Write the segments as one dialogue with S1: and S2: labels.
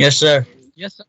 S1: Yes, sir.
S2: Yes, sir.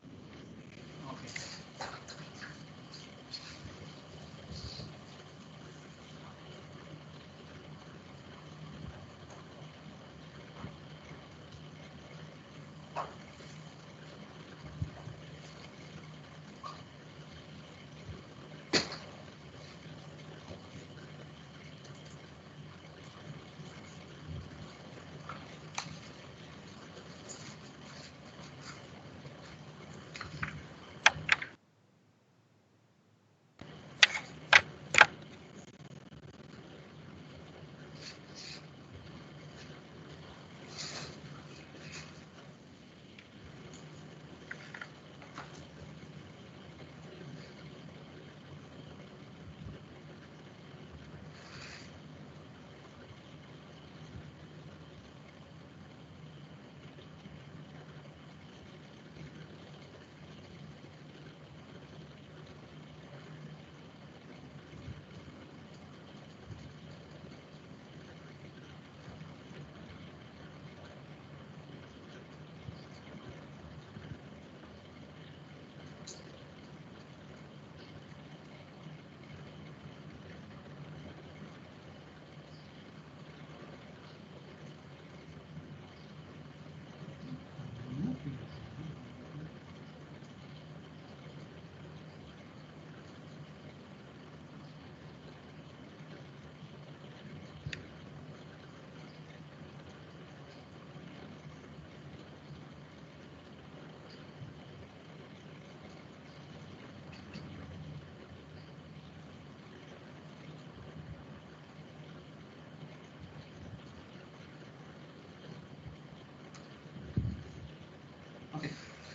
S3: Okay.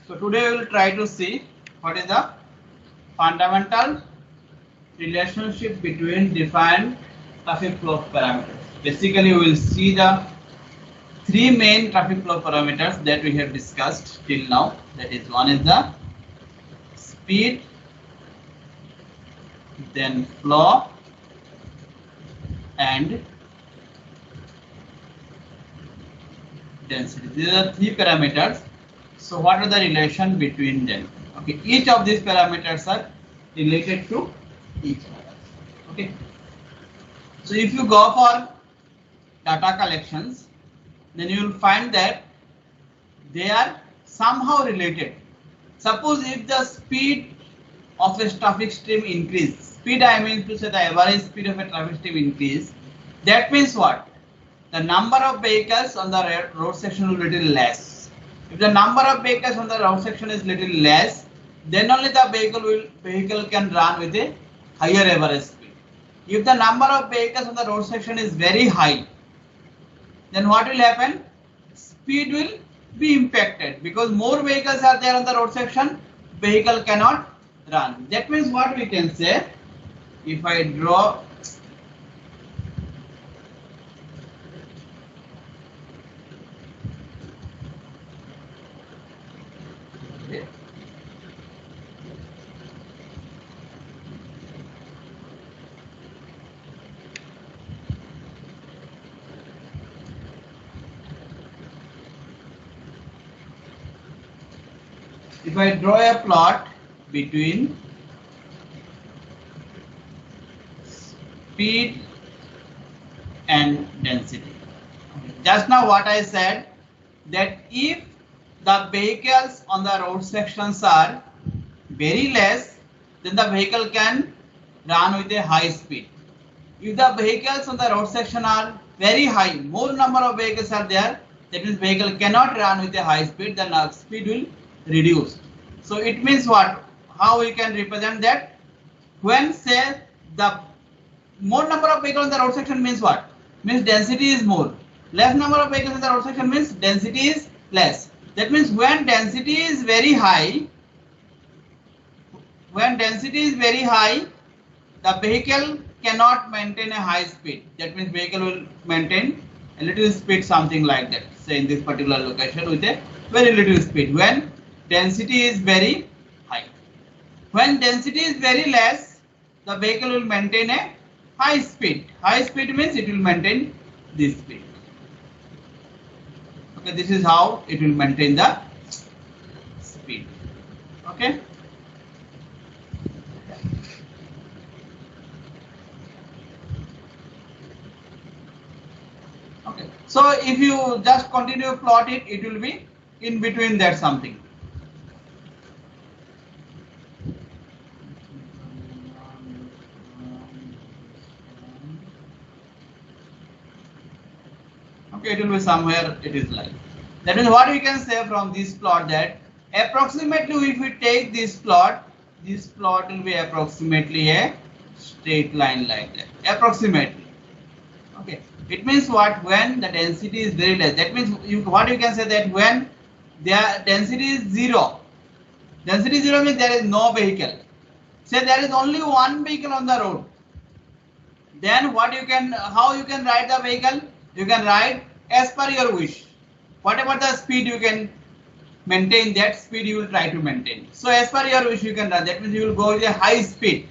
S3: So today we will try to see what is the fundamental relationship between defined traffic flow parameters. Basically, we will see the three main traffic flow parameters that we have discussed till now. That is, one is the speed, then flow, and density. These are the three parameters. So what are the relation between them? Okay, each of these parameters are related to each other. Okay. So if you go for data collections, then you will find that they are somehow related. Suppose if the speed of a traffic stream increase, speed I mean to say the average speed of a traffic stream increase, that means what? The number of vehicles on the road section will be little less. If the number of vehicles on the road section is little less, then only the vehicle can run with a higher average speed. If the number of vehicles on the road section is very high, then what will happen? Speed will be impacted because more vehicles are there on the road section, vehicle cannot run. That means what we can say, if I draw if I draw a plot between speed and density. Just now what I said, that if the vehicles on the road sections are very less, then the vehicle can run with a high speed. If the vehicles on the road section are very high, more number of vehicles are there, that means vehicle cannot run with a high speed, then speed will reduce. So it means what? How we can represent that? When say the more number of vehicles on the road section means what? Means density is more. Less number of vehicles on the road section means density is less. That means when density is very high, the vehicle cannot maintain a high speed. That means vehicle will maintain a little speed, something like that. Say in this particular location with a very little speed. When density is very high. When density is very less, the vehicle will maintain a high speed. High speed means it will maintain this speed. Okay, this is how it will maintain the speed. Okay. Okay. So if you just continue plot it, it will be in between that something. Okay, it will be somewhere it is like. That means what we can say from this plot that approximately if we take this plot will be approximately a straight line like that. Approximately. Okay. It means what? When the density is very less. That means what you can say that when their density is zero. Density zero means there is no vehicle. Say there is only one vehicle on the road. Then what you can, how you can ride the vehicle? You can ride as per your wish. Whatever the speed you can maintain, that speed you will try to maintain. So as per your wish you can run. That means you will go with a high speed.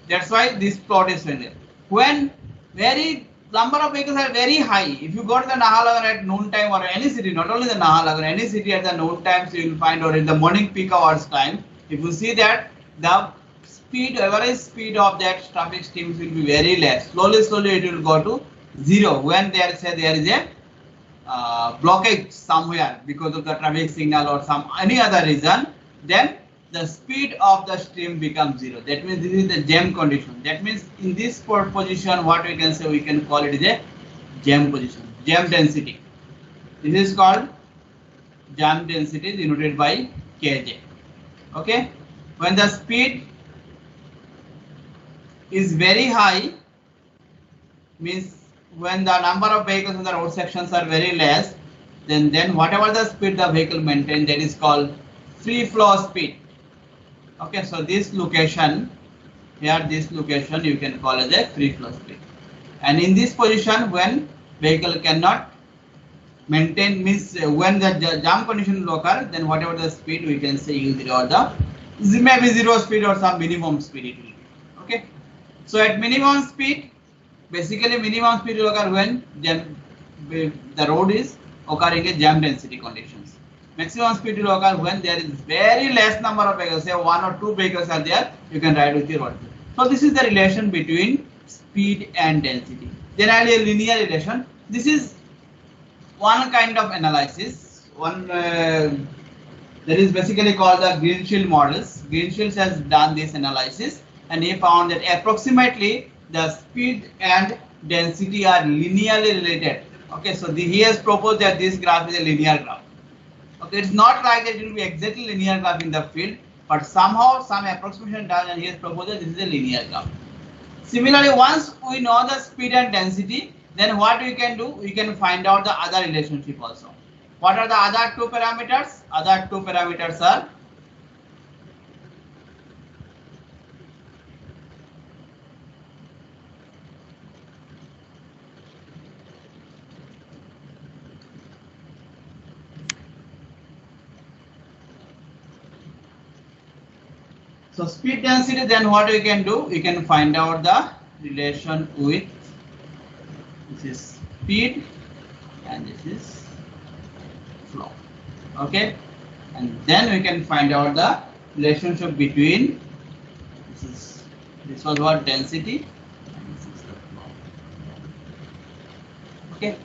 S3: That's why this plot is there. When very number of vehicles are very high, if you go to the Nahalagan at noon time or any city, not only the Nahalagan, any city at the noon times you will find, or in the morning peak hours time, if you see that the speed, average speed of that traffic streams will be very less. Slowly it will go to zero when there is a blockage somewhere because of the traffic signal or some any other reason. Then the speed of the stream becomes zero. That means this is the jam condition. That means in this position, what we can say, we can call it is a jam position, jam density. This is called jam density, denoted by Kj. Okay, when the speed is very high, means when the number of vehicles in the road sections are very less, then whatever the speed the vehicle maintains, that is called free flow speed. Okay, so this location here, this location you can call as a free flow speed. And in this position, when vehicle cannot maintain, means when the jam condition will occur, then whatever the speed we can say u0 or the maybe zero speed or some minimum speed it will be. Okay, so at minimum speed, basically minimum speed will occur when the road is occurring a jam density conditions. Maximum speed will occur when there is very less number of vehicles, say 1 or 2 vehicles are there, you can ride with your road. So this is the relation between speed and density. Generally a linear relation. This is one kind of analysis. One that is basically called the Greenshield models. Greenshield has done this analysis and he found that approximately the speed and density are linearly related. Okay, so he has proposed that this graph is a linear graph. Okay, it's not like that it will be exactly linear graph in the field, but somehow some approximation done and he has proposed that this is a linear graph. Similarly, once we know the speed and density, then what we can do, we can find out the other relationship also. What are the other two parameters? Other two parameters are so speed density. Then what we can do, we can find out the relation with this is speed and this is flow. Okay, and then we can find out the relationship between this was what density and this is the flow. Okay,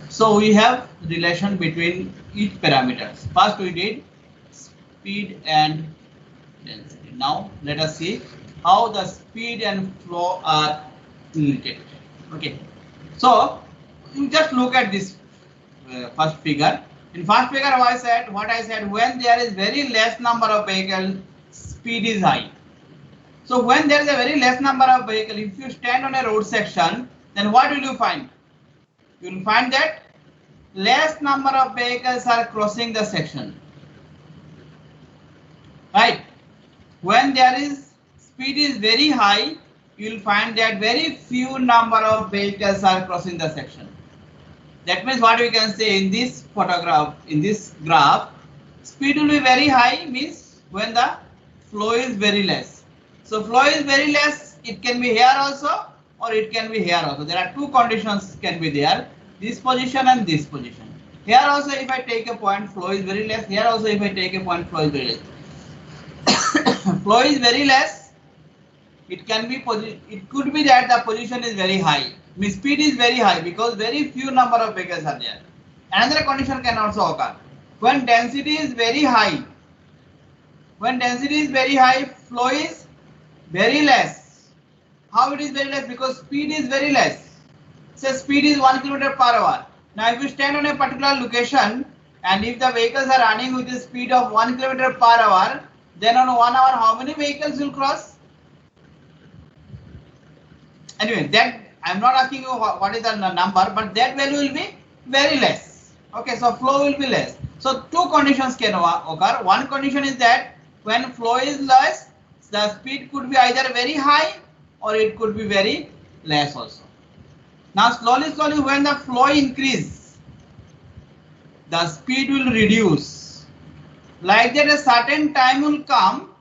S3: so we have relation between each parameters. First we did speed and density. Now let us see how the speed and flow are related. Okay, so you just look at this first figure. In first figure, what I said, when there is very less number of vehicles, speed is high. So when there is a very less number of vehicles, if you stand on a road section, then what will you find? You will find that less number of vehicles are crossing the section, right? When there is speed is very high, you will find that very few number of vehicles are crossing the section. That means what we can say in this photograph, in this graph, speed will be very high, means when the flow is very less. So flow is very less, it can be here also or it can be here also. There are two conditions can be there, this position and this position. Here also if I take a point, flow is very less. Here also if I take a point, flow is very less. flow is very less, it can be it could be that the position is very high, means speed is very high because very few number of vehicles are there. Another condition can also occur when density is very high. When density is very high, flow is very less. How it is very less? Because speed is very less. Say speed is 1 km/h. Now if you stand on a particular location and if the vehicles are running with a speed of 1 km/h, then on 1 hour how many vehicles will cross? Anyway, that I'm not asking you what is the number, but that value will be very less. Okay, so flow will be less. So two conditions can occur. One condition is that when flow is less, the speed could be either very high or it could be very less also. Now slowly when the flow increase, the speed will reduce. Like that a certain time will come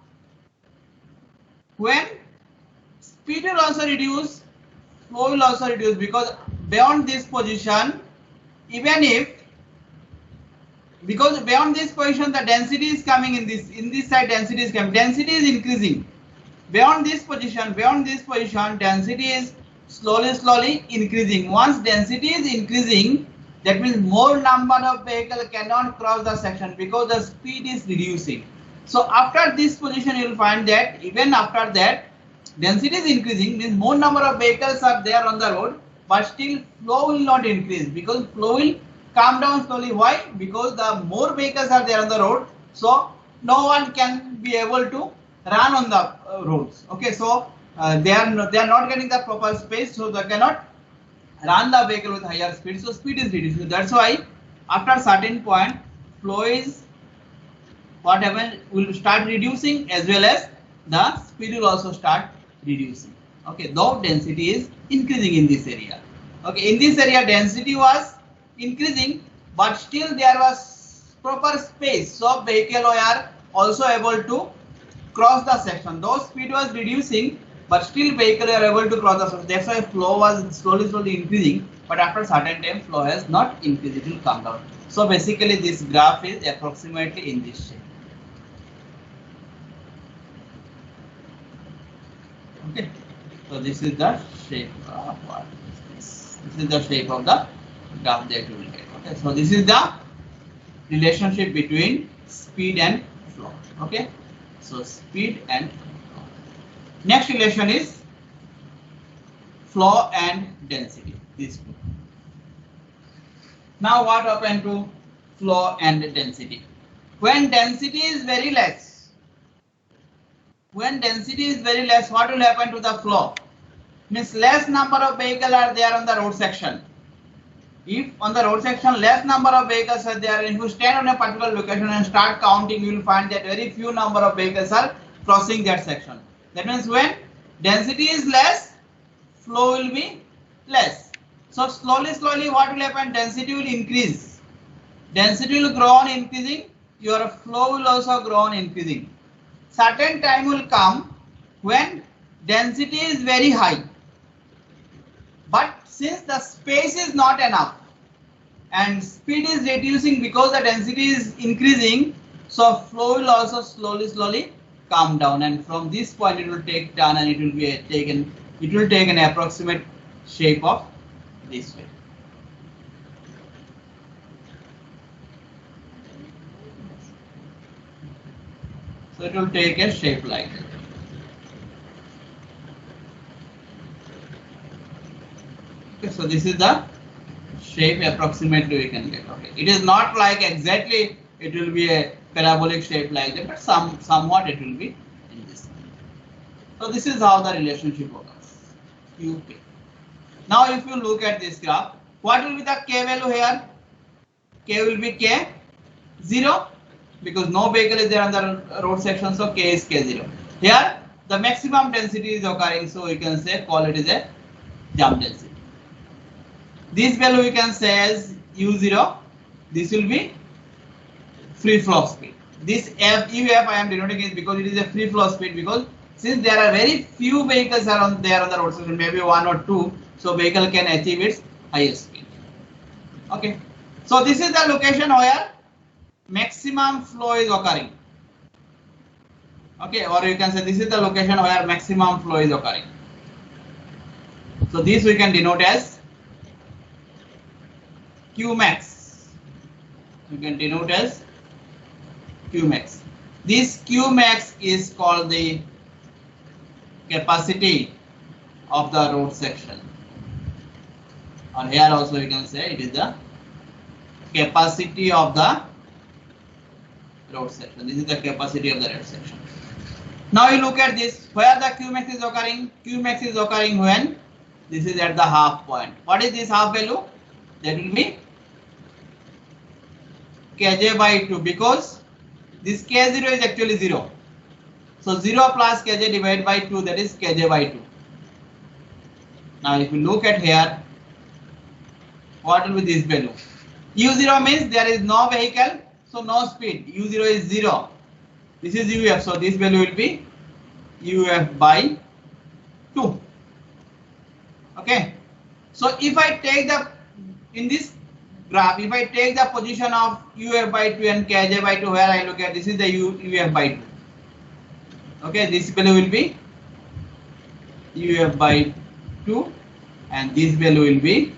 S3: when speed will also reduce, flow will also reduce, because beyond this position, because beyond this position the density is coming in this side, density is coming, density is increasing. Beyond this position density is slowly increasing. Once density is increasing, that means more number of vehicles cannot cross the section because the speed is reducing. So after this position you will find that even after that density is increasing, means more number of vehicles are there on the road, but still flow will not increase because flow will come down slowly. Why? Because the more vehicles are there on the road, so no one can be able to run on the roads. Okay, so they are not getting the proper space, so they cannot run the vehicle with higher speed, so speed is reduced. That's why after certain point flow is what happens, will start reducing, as well as the speed will also start reducing. Okay, though density is increasing in this area. Okay, in this area density was increasing, but still there was proper space, so vehicle were also able to cross the section. Though speed was reducing, but still vehicle are able to cross the section. That's why flow was slowly increasing, but after certain time flow has not increased, it will come down. So basically this graph is approximately in this shape. Okay, so this is the shape of what is this. This is the shape of the graph that you will get. Okay, so this is the relationship between speed and flow. Okay, so speed and flow. Next relation is flow and density. These two. Now what happened to flow and density? When density is very less, what will happen to the flow? Means less number of vehicles are there on the road section. If on the road section less number of vehicles are there, if you stand on a particular location and start counting, you will find that very few number of vehicles are crossing that section. That means when density is less, flow will be less. So slowly what will happen? Density will increase. Density will grow on increasing, your flow will also grow on increasing. Certain time will come when density is very high, but since the space is not enough and speed is reducing because the density is increasing, so flow will also slowly come down, and from this point it will take turn and it will take an approximate shape of this way. So it will take a shape like that. Okay, so this is the shape approximately we can get. Okay, it is not like exactly it will be a parabolic shape like that, but somewhat it will be in this. So this is how the relationship occurs. QK. Now if you look at this graph, what will be the K value here? K will be K0 because no vehicle is there on the road section, so K is K0. Here the maximum density is occurring, so we can say call it is a jump density. This value we can say as U0. This will be free flow speed. This UF I am denoting is because it is a free flow speed, because since there are very few vehicles around there on the road section, maybe one or two, so vehicle can achieve its highest speed. Okay, so this is the location where maximum flow is occurring. Okay, or you can say this is the location where maximum flow is occurring. So this we can denote as Qmax. We can denote as Qmax. This Qmax is called the capacity of the road section. Or here also you can say it is the capacity of the road section. This is the capacity of the road section. Now you look at this, where the Qmax is occurring. Qmax is occurring when this is at the half point. What is this half value? That will be Kj by 2, because this K0 is actually 0. So 0 plus Kj divided by 2, that is Kj by 2. Now if you look at here, what will be this value? U0 means there is no vehicle, so no speed. U0 is 0. This is UF, so this value will be UF by 2. Okay. So if I take the, in this graph, if I take the position of UF by 2 and Kj by 2, where I look at, this is the UF by 2. Okay, this value will be UF by 2 and this value will be,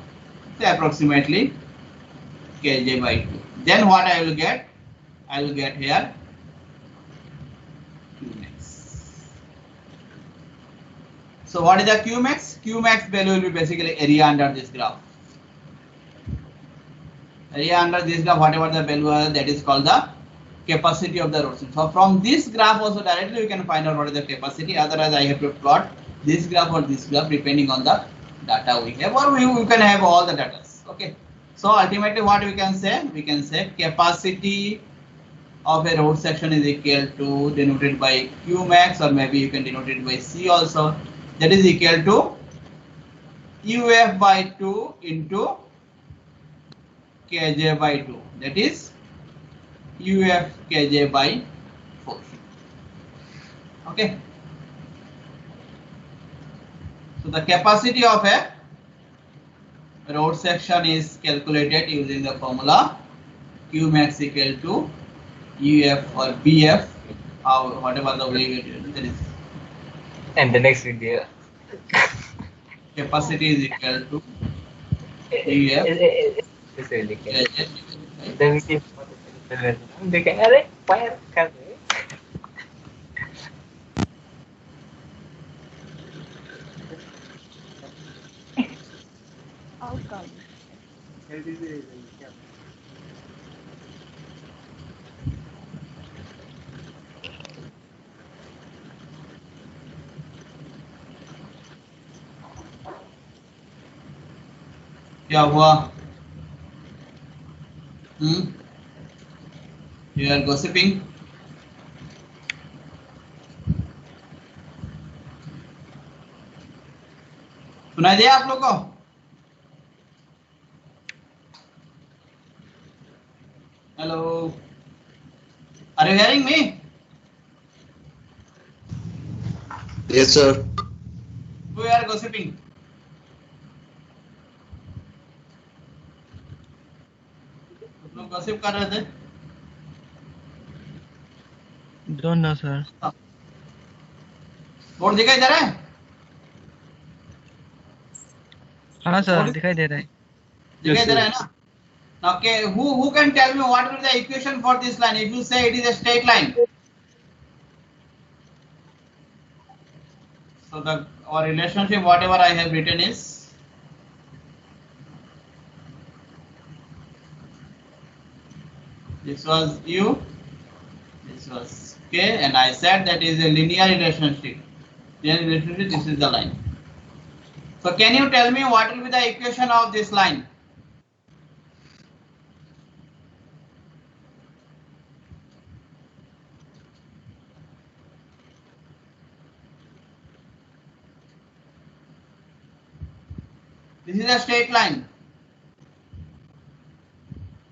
S3: say, approximately Kj by 2. Then what I will get? I will get here Qmax. So what is the Qmax? Qmax value will be basically area under this graph. Area under this graph, whatever the value is, that is called the capacity of the road section. So from this graph also directly you can find out what is the capacity. Otherwise I have to plot this graph or this graph depending on the data we have, or we can have all the data. Okay. So ultimately what we can say? We can say capacity of a road section is equal to, denoted by Qmax, or maybe you can denote it by C also. That is equal to UF by 2 into Kj by 2. That is UF Kj by 4. Okay. So the capacity of a road section is calculated using the formula Qmax equal to UF or BF, or whatever the way it is.
S1: And the next video.
S3: Capacity is equal to UF.
S1: It's really good. The video. They can add fire.
S2: Outcome.
S3: क्या हुआ? You are gossiping. सुनाई दिया आप लोग को? Hello, are you hearing me?
S4: Yes, sir.
S3: We are gossiping. लोग gossip कर रहे थे?
S5: Don't know, sir.
S3: बोर्ड दिखाई दे रहा है?
S5: हाँ सर दिखाई दे रहा है.
S3: दिखाई दे रहा है ना? Now, okay, who can tell me what will be the equation for this line? If you say it is a straight line, so the our relationship, whatever I have written is this was U, this was K, and I said that is a linear relationship. Linear relationship. This is the line. So, can you tell me what will be the equation of this line? This is a straight line.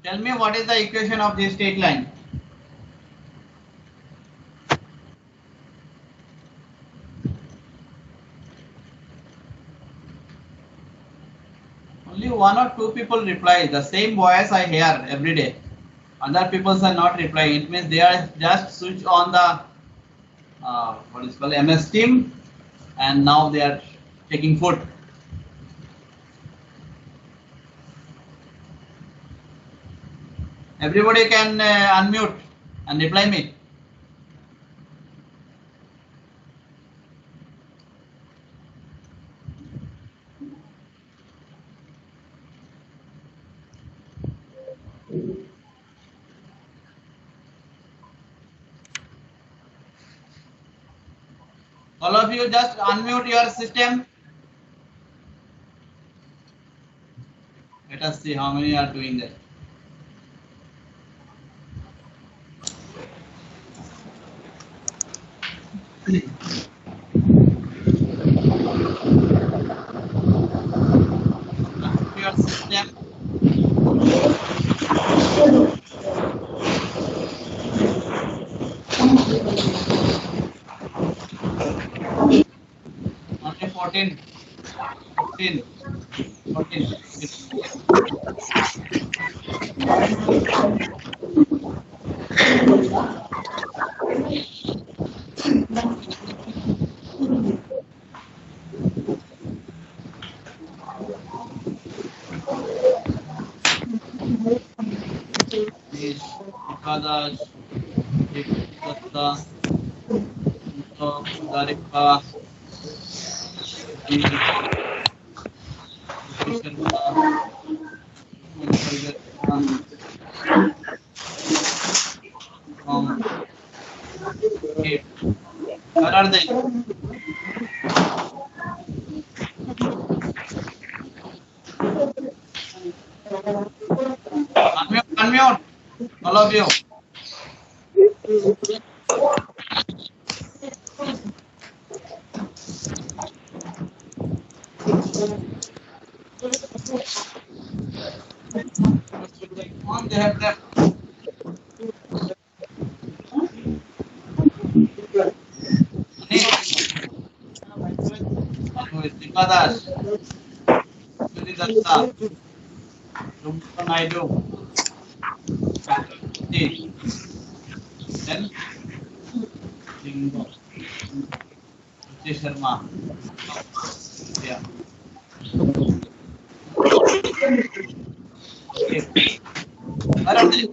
S3: Tell me what is the equation of this straight line? Only one or two people reply. The same voice I hear every day. Other people are not replying. It means they are just switch on the what is called MS Team, and now they are taking food. Everybody can unmute and reply me. All of you just unmute your system. Let us see how many are doing that. Your system. Only 14, 15, 14. Ekadash, Ekdatta, Darika, Where are they? Unmute, all of you. They have left. Ekadash, Datta, Rumpa Naidu, then Lingo, Sharma. Yeah. Okay. Where are they?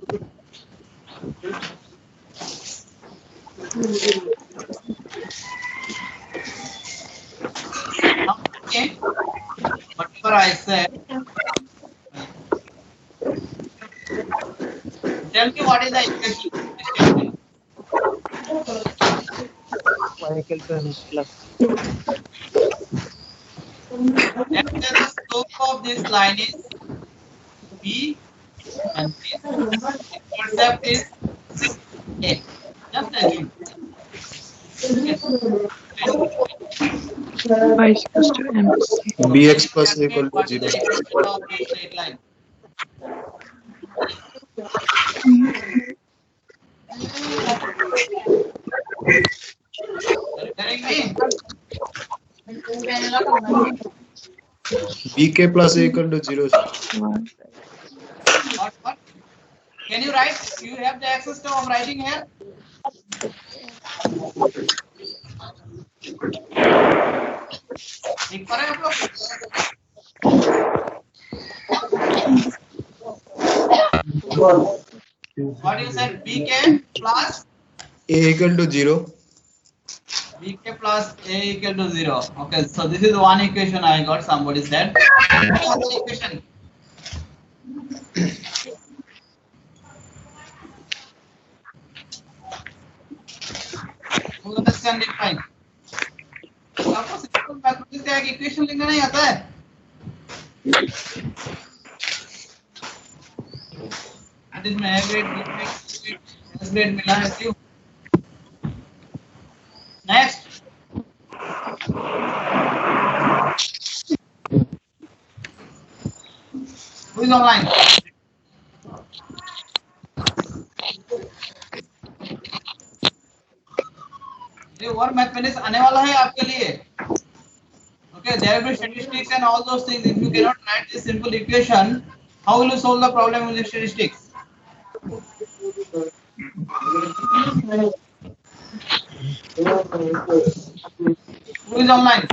S3: Okay. Whatever I said. Tell me what is the equation?
S1: Michael plus.
S3: Let's say the slope of this line is B and this intercept is A. Just assume.
S5: Y is equals to MC.
S4: Bx plus equal to
S3: What is
S4: 0.
S3: the equation of this straight line? Are you hearing me?
S4: Bk plus equal to 0.
S3: What? Can you write? You have the access to of writing here? लिख पा रहे हैं आप लोग? What you said? Bk plus
S4: A equal to 0.
S3: Bk plus A equal to 0. Okay, so this is one equation I got. Somebody said. Another equation. Who understand it fine? आपको simple mathematics का एक equation लिखना नहीं आता है? That is my A grade, B grade, C grade, S grade मिला है क्यों? Next. Who is online? ये और मैथमेटिक्स आने वाला है आपके लिए. Okay, there will be statistics and all those things. If you cannot write this simple equation, how will you solve the problem with statistics? Who is online?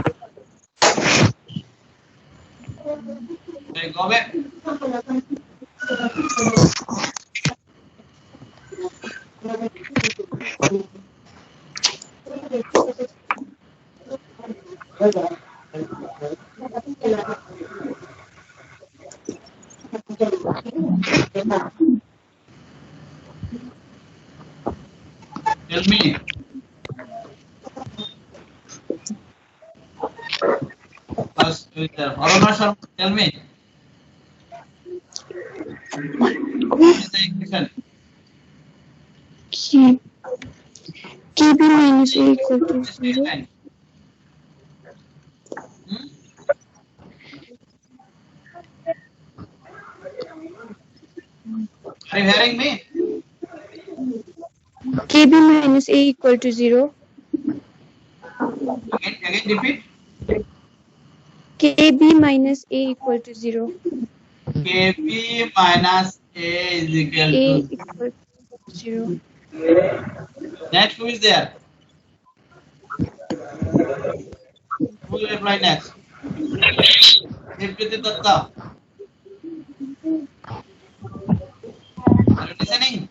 S3: Okay, go back. Tell me. First, Aruna Sharma, tell me. What is the equation?
S2: KB minus A equal to
S3: Straight
S2: 0.
S3: line. Are you hearing me?
S2: KB minus A equal to 0.
S3: Again repeat.
S2: KB minus A equal to 0.
S3: Kp minus A is equal
S2: A
S3: to.
S2: equal to 0.
S3: Next, who is there? Who will reply next? Devpriti Datta. Are you listening?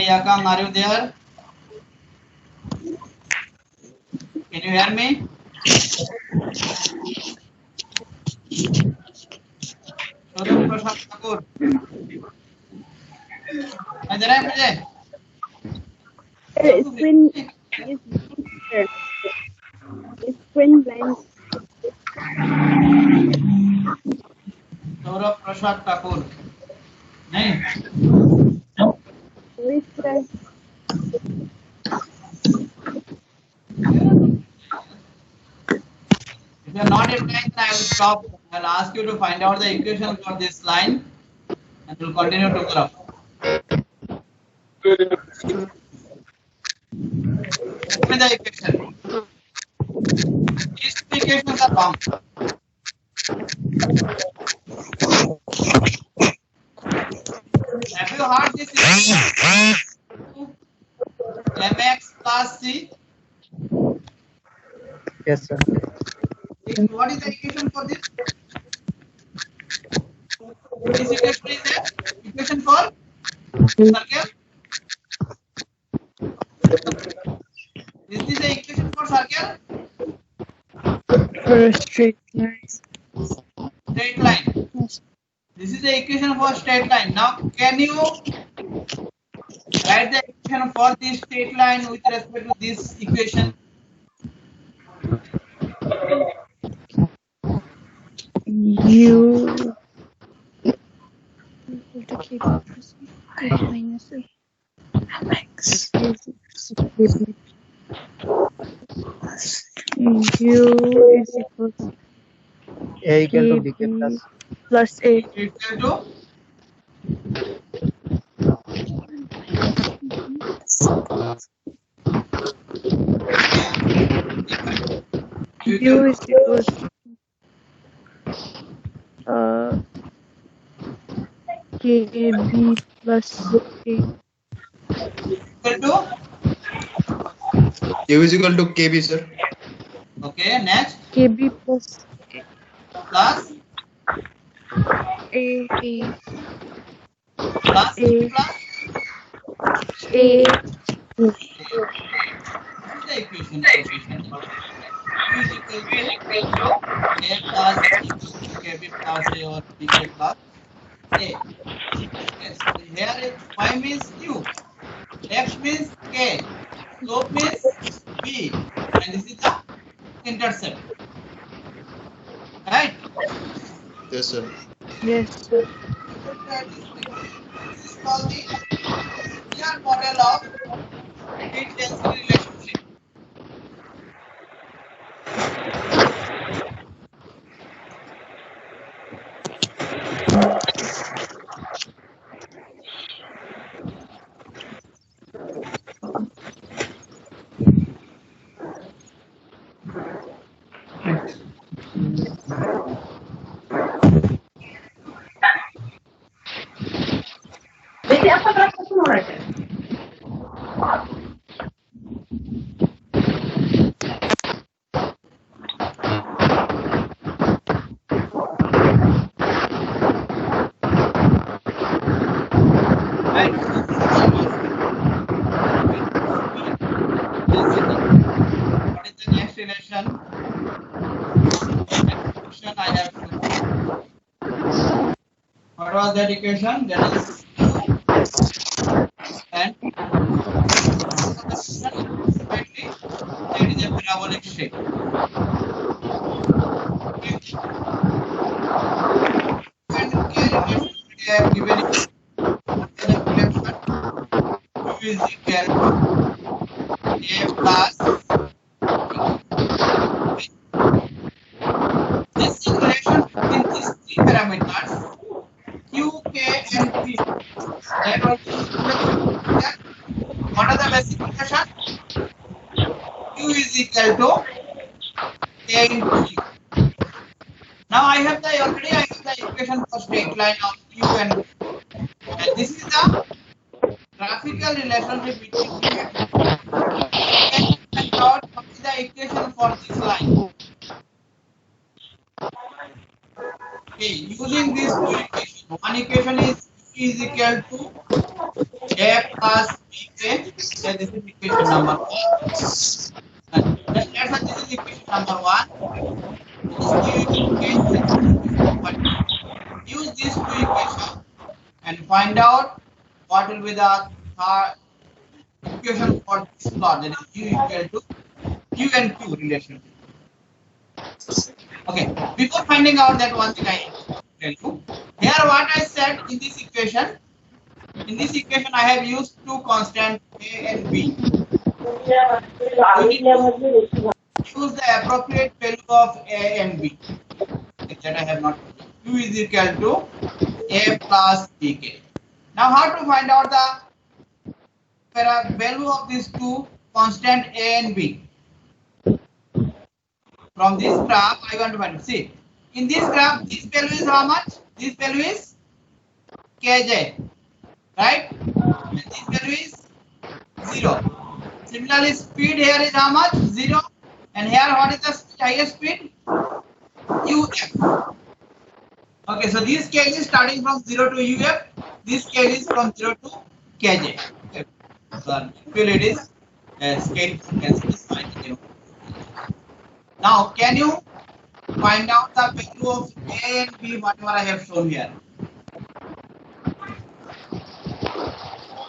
S3: Yakang, are you there? Can you hear me? Saurabh Prasad Thakur. इधर है मुझे.
S2: Screen blind.
S3: Saurabh प्रसाद ठाकुर. नहीं. If you are not replying, then I will stop. I will ask you to find out the equation for this line, and we'll continue tomorrow. Give me the equation. These two equations are wrong. Have you heard this equation? Mx plus c.
S1: Yes, sir.
S3: What is the equation for this? This equation is the equation for circle. Is this the equation for circle?
S2: For a straight line.
S3: Straight line. This is the equation for straight line. Now, can you write the equation for this straight line with respect to this equation?
S2: U equal to KB plus KB minus A. Mx is U is equal to
S1: A equal to BK plus.
S2: plus A.
S3: Equal to
S2: U is equal to KB plus A.
S3: equal to.
S4: U is equal to KB, sir.
S3: Okay. Next.
S2: KB plus
S3: Plus.
S2: A.
S3: Plus.
S2: A.
S3: Plus.
S2: A.
S3: This is the equation. U is equal to A plus KB plus A or BK plus A. Yes. Here Y means U. X means K. Slope means B. And this is the intercept. Right?
S4: Yes, sir.
S2: Yes, sir.
S3: This is called the linear model of heat density relationship. Right? What is the next relation? Next equation I have to. What was that equation? That is and ultimately that is a parabolic shape. And K relation I have given it. The relation Q is equal to A plus this is relation between these three parameters Q, K and P. That was what are the basic relation? Q is equal to A into Q. Now I have the equation for straight line of Q and this is the graphical relationship between Q and Q. And what is the equation for this line? Okay, using these two equations, one equation is Q is equal to A plus BK. So this is equation number 1. Let's say this is equation number 1. Use these two equations and find out what will be the equation for this plot, that is Q equal to Q and Q relationship. Okay, before finding out that, one thing I tell you here, what I said in this equation. In this equation, I have used two constants A and B. Choose the appropriate value of A and B. That I have not. Q is equal to A plus BK. Now, how to find out the value of these two constant A and B? From this graph, I want to find. See, in this graph, this value is how much? This value is Kj, right? And this value is 0. Similarly, speed here is how much? 0. And here, what is the highest speed? UF. Okay, so this scale is starting from 0 to UF. This scale is from 0 to Kj. Okay. So, it is scale is 0. Now, can you find out the value of A and B, whatever I have shown here?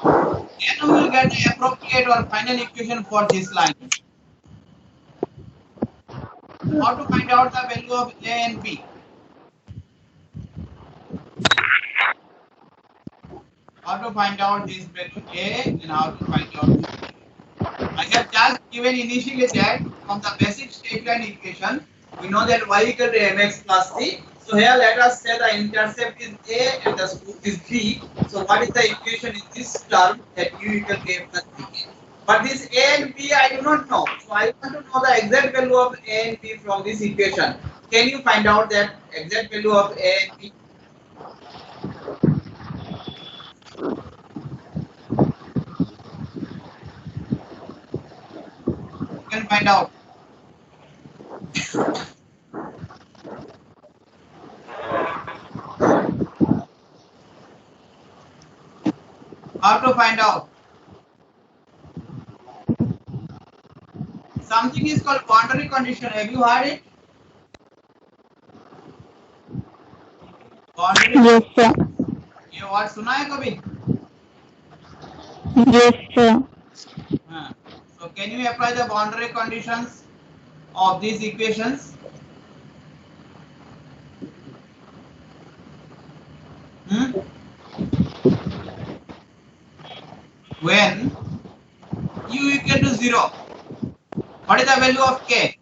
S3: Then we will get the appropriate or final equation for this line. How to find out the value of A and B? How to find out this value A and how to find out B? I have just given initially that from the basic straight line equation, we know that y equal to mx plus c. So here let us say the intercept is A and the slope is B. So what is the equation in this term, that u equal to A plus b? But this A and B I do not know. So I want to know the exact value of A and B from this equation. Can you find out that exact value of A and B? You can find out. How to find out? Something is called boundary condition. Have you heard it? Boundary.
S2: Yes, sir.
S3: ये word सुना है कभी?
S2: Yes, sir.
S3: So can you apply the boundary conditions of these equations? When u equal to 0, what is the value of k?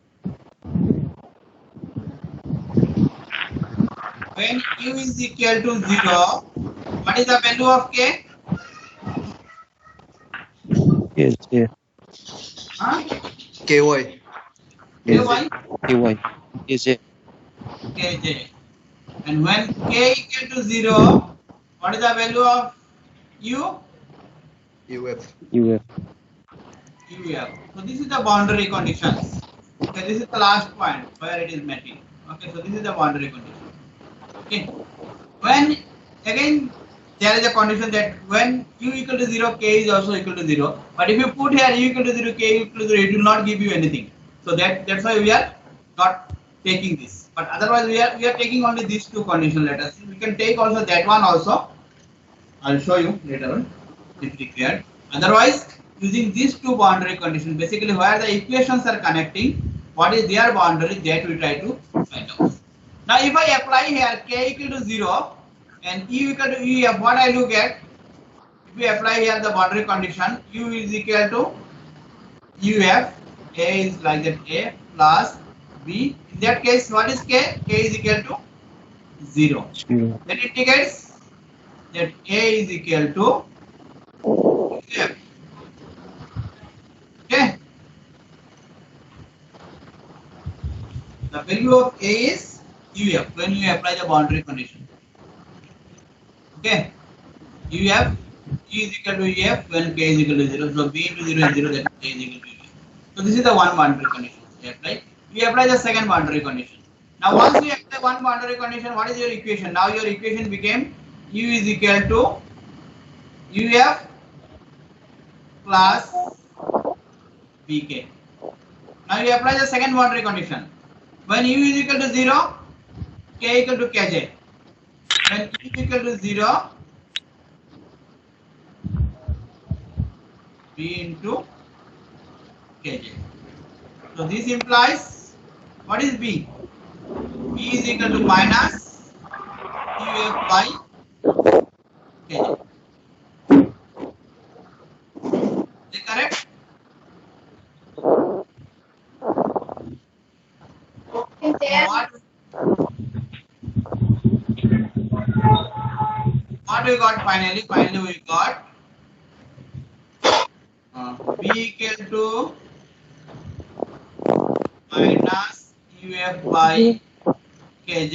S3: When u is equal to 0, what is the value of k?
S6: Yes, yeah.
S3: Huh?
S4: KY.
S3: Ky?
S6: KY. Yes, yeah.
S3: Kj. And when k equal to 0, what is the value of u?
S4: UF.
S6: UF.
S3: UF. So this is the boundary conditions. Okay, this is the last point where it is meeting. Okay, so this is the boundary condition. Okay, when again there is a condition that when u equal to 0, k is also equal to 0. But if you put here u equal to 0, k equal to 0, it will not give you anything. So that's why we are not taking this. But otherwise we are taking only these two conditions. Let us see. We can take also that one also. I'll show you later on if required. Otherwise, using these two boundary conditions, basically where the equations are connecting, what is their boundary, that we try to find out. Now, if I apply here k equal to 0 and u equal to uf, what I do get? If we apply here the boundary condition, u is equal to uf, a is like that a plus b. In that case, what is k? K is equal to 0.
S6: 0.
S3: That indicates that a is equal to uf. Okay. The value of a is uf when you apply the boundary condition. Okay. uf is equal to uf when k is equal to 0. So b into 0 is 0, that is k is equal to uf. So this is the one boundary condition. We apply the second boundary condition. Now once you apply one boundary condition, what is your equation? Now your equation became u is equal to uf plus bk. Now you apply the second boundary condition. When u is equal to 0, k equal to kj. When u is equal to 0, b into kj. So this implies, what is b? b is equal to minus uf by kj. Is it correct? What we got finally? Finally we got b equal to minus uf by kj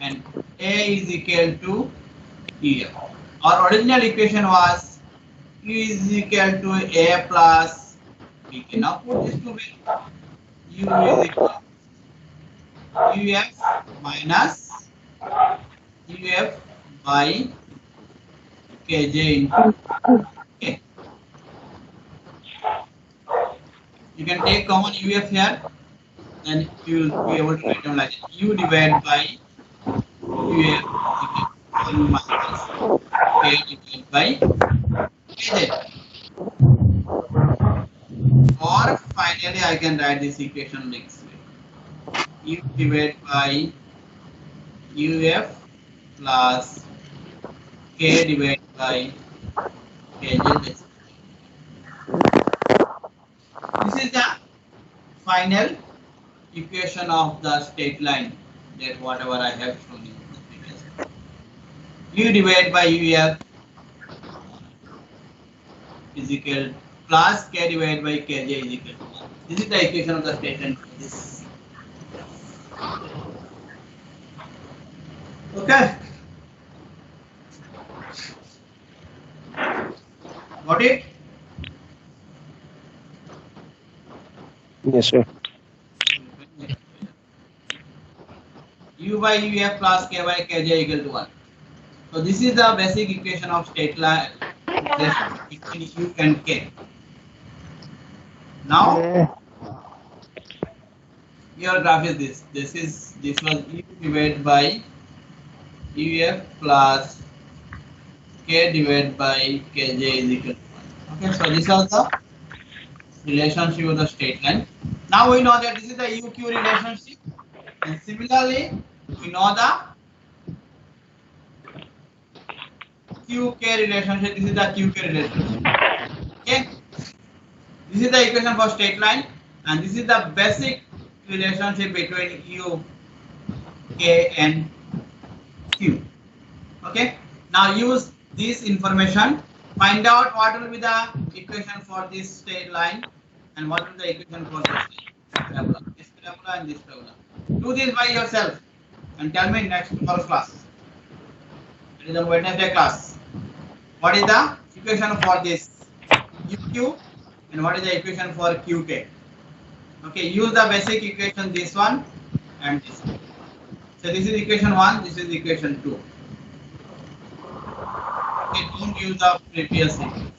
S3: and a is equal to uf. Our original equation was u is equal to a plus bk. Now put this to be u is equal to uf minus uf by kj into k. You can take common uf here, then you will be able to write down like u divided by uf minus k divided by kj. Or finally I can write this equation next way. U divided by uf plus k divided by kj. This is the final equation of the straight line, that whatever I have shown you in the previous one. U divided by uf is equal plus k divided by kj is equal to 1. This is the equation of the straight line for this. Okay. Got it?
S6: Yes, sir.
S3: U by uf plus k by kj equal to 1. So this is the basic equation of straight line between u and k. Now your graph is this. This was u divided by uf plus k divided by kj is equal to 1. Okay, so this was the relationship of the straight line. Now we know that this is the uq relationship, and similarly we know the qk relationship. This is the qk relationship. Okay, this is the equation for straight line, and this is the basic relationship between u, k, and q. Okay, now use this information, find out what will be the equation for this straight line and what will be the equation for this parabola, and this parabola. Do this by yourself and tell me next tomorrow's class. It is a Wednesday class. What is the equation for this UQ and what is the equation for QK. Okay, use the basic equation, this one and this one. So this is equation 1, this is equation 2. Okay, don't use the previous equation.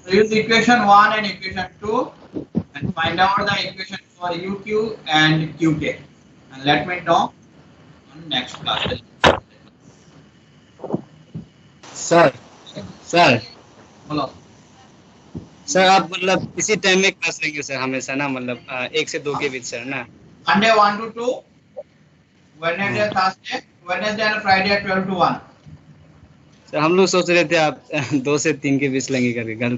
S3: So use equation 1 and equation 2 and find out the equation for UQ and QK and let me know on next class.
S7: Sir sir
S3: बोलो
S7: sir आप मतलब इसी time में class लेंगे sir हमेशा ना मतलब 1 से 2 के बीच सर ना
S3: Monday 1 to 2, Wednesday, Thursday, Wednesday and Friday 12 to 1.
S7: Sir हम लोग सोच रहे थे आप 2 से 3 के बीच लेंगे करके कल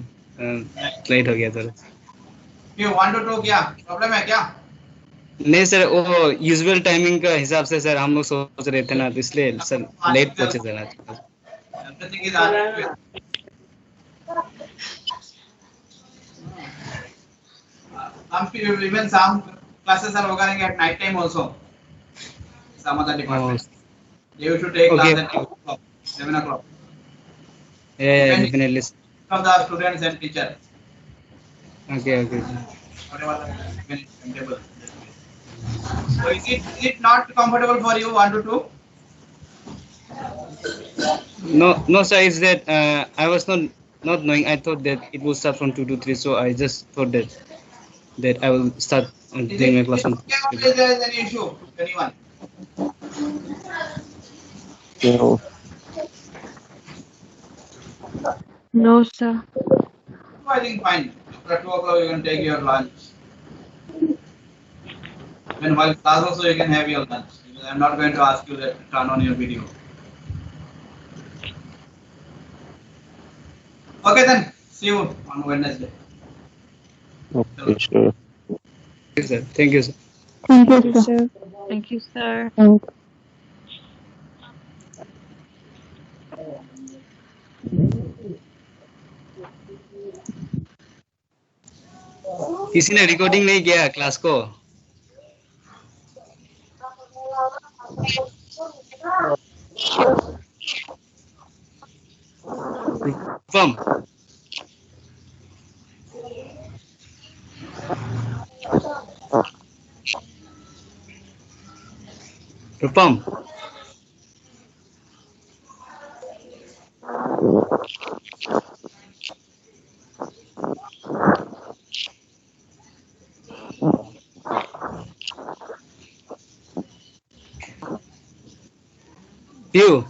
S7: लेट हो गया सर
S3: क्यों 1 to 2 क्या प्रॉब्लम है क्या?
S7: नहीं सर वो यूजुअल टाइमिंग का हिसाब से सर हम लोग सोच रहे थे ना तो इसलिए सर लेट पहुंचे सर आज
S3: Everything is adequate. Even some classes are organizing at night time also. Some other departments. You should take class at 7 o'clock.
S7: Yeah, definitely.
S3: Of the students and teacher.
S7: Okay.
S3: Whatever the timetable. So is it not comfortable for you 1 to 2?
S7: No sir, it's that I was not knowing. I thought that it will start from 2 to 3, so I just thought that I will start doing my class.
S3: Is there is any issue to anyone?
S6: No.
S2: No, sir.
S3: So I think fine. After 2 o'clock you can take your lunch. Even while class also you can have your lunch. I'm not going to ask you that turn on your video. Okay then, see you on Wednesday.
S6: Okay, sure.
S7: Thank you, sir.
S2: Thank you, sir. Thank you, sir.
S7: किसी ने recording नहीं किया class को From Rupam. You.